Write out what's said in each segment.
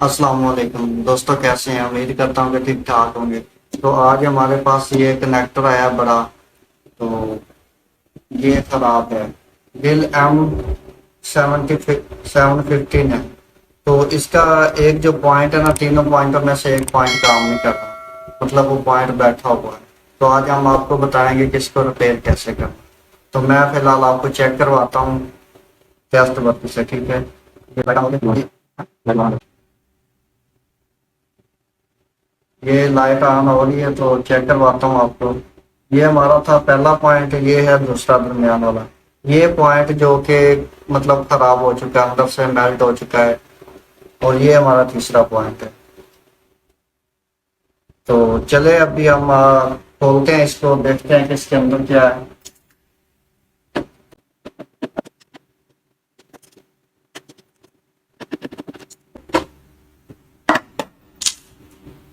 अस्सलाम वालेकुम दोस्तों, कैसे हैं? उम्मीद करता हूँ कि ठीक ठाक होंगे। तो आज हमारे पास ये कनेक्टर आया बड़ा, तो ये खराब है। बिल M715 है। तो इसका एक जो पॉइंट है ना, तीनों पॉइंटों में से एक पॉइंट काम नहीं कर रहा, मतलब वो पॉइंट बैठा हुआ है। तो आज हम आपको बताएंगे कि इसको रिपेयर कैसे करना। तो मैं फिलहाल आपको चेक करवाता हूँ टेस्ट वर्क से, ठीक है? ये लाइट ऑन हो रही है तो चेक करवाता हूँ आपको। ये हमारा था पहला पॉइंट, ये है दूसरा दरमियान वाला। ये पॉइंट जो कि मतलब खराब हो चुका है, अंदर से मेल्ट हो चुका है। और ये हमारा तीसरा पॉइंट है। तो चले अभी हम खोलते हैं इसको, देखते हैं कि इसके अंदर क्या है।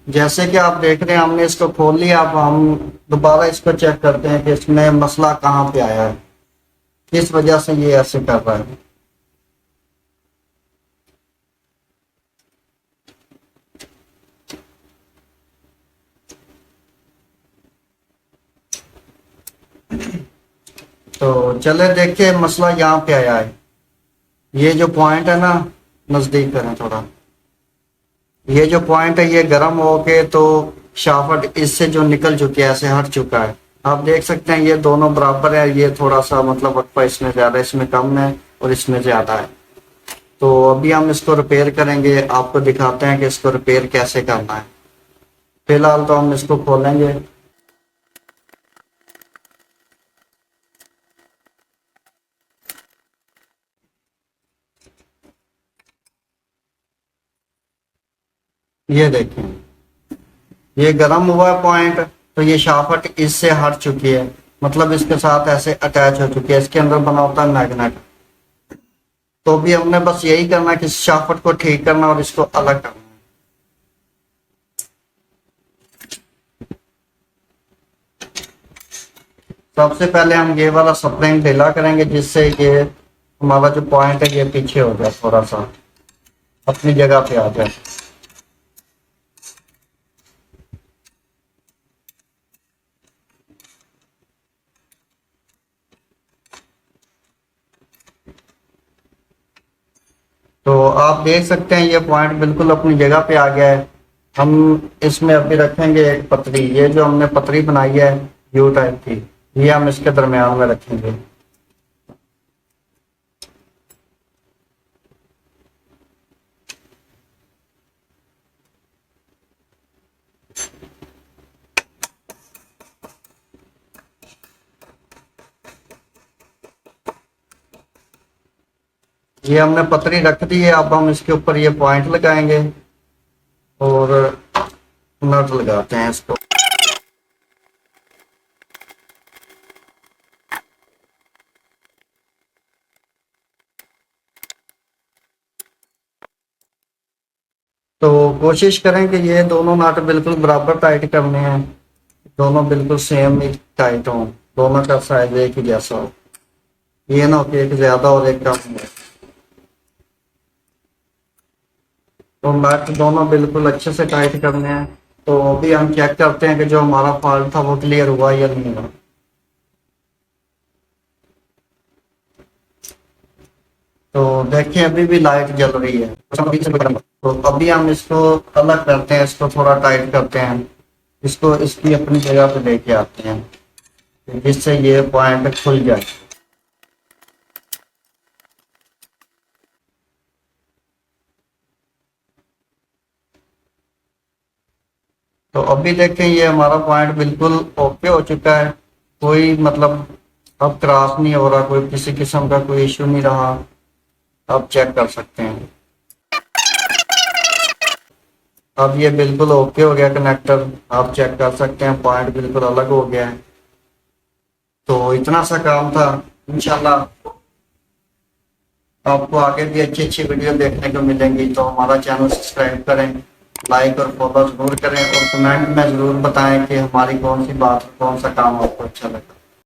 जैसे कि आप देख रहे हैं, हमने इसको खोल लिया। अब हम दोबारा इसको चेक करते हैं कि इसमें मसला कहाँ पे आया है, किस वजह से ये ऐसे कर रहा है। तो चले देखिए, मसला यहाँ पे आया है। ये जो पॉइंट है ना, नजदीक करें थोड़ा। ये जो पॉइंट है ये गर्म होके तो शाफ्ट इससे जो निकल चुके हैं, ऐसे हट चुका है। आप देख सकते हैं ये दोनों बराबर है। ये थोड़ा सा मतलब वक्फा इसमें ज्यादा, इसमें कम है और इसमें ज्यादा है। तो अभी हम इसको रिपेयर करेंगे, आपको दिखाते हैं कि इसको रिपेयर कैसे करना है। फिलहाल तो हम इसको खोलेंगे। ये देखें, ये गर्म हुआ है पॉइंट, तो ये शाफ्ट इससे हट चुकी है, मतलब इसके साथ ऐसे अटैच हो चुकी है। इसके अंदर बना होता है मैग्नेट। तो भी हमने बस यही करना है कि इस शाफ्ट को ठीक करना और इसको अलग करना। सबसे पहले हम ये वाला स्प्रिंग ढीला करेंगे, जिससे ये हमारा जो पॉइंट है ये पीछे हो जाए, थोड़ा सा अपनी जगह पे आ जाए। तो आप देख सकते हैं ये पॉइंट बिल्कुल अपनी जगह पे आ गया है। हम इसमें अभी रखेंगे एक पतरी। ये जो हमने पतरी बनाई है यू टाइप की, ये हम इसके दरमियान में रखेंगे। ये हमने पतरी रख दी है। अब हम इसके ऊपर ये पॉइंट लगाएंगे और नट लगाते हैं इसको। तो कोशिश करें कि ये दोनों नट बिल्कुल बराबर टाइट करने हैं, दोनों बिल्कुल सेम ही टाइट हों, दोनों का साइज एक ही जैसा हो। ये ना हो कि एक ज्यादा और एक कम हो। तो नट दोनों बिल्कुल अच्छे से टाइट करने हैं। तो अभी हम चेक करते हैं कि जो हमारा फॉल्ट था वो क्लियर हुआ या नहीं हुआ। तो देखिए, अभी भी लाइट जल रही है। तो अभी हम इसको अलग करते हैं, इसको थोड़ा टाइट करते हैं, इसको इसकी अपनी जगह पे लेके आते हैं, जिससे ये पॉइंट खुल जाए। तो अभी देखें, ये हमारा पॉइंट बिल्कुल ओके हो चुका है। कोई मतलब अब क्रॉस नहीं हो रहा, कोई किसी किस्म का कोई इश्यू नहीं रहा। आप चेक कर सकते हैं। अब ये बिल्कुल ओके हो गया कनेक्टर। आप चेक कर सकते हैं, पॉइंट बिल्कुल अलग हो गया है। तो इतना सा काम था। इंशाल्लाह आपको आगे भी अच्छी अच्छी वीडियो देखने को मिलेंगी। तो हमारा चैनल सब्सक्राइब करें, लाइक और फॉलो जरूर करें, और कमेंट में जरूर बताएं कि हमारी कौन सी बात, कौन सा काम आपको अच्छा लगा।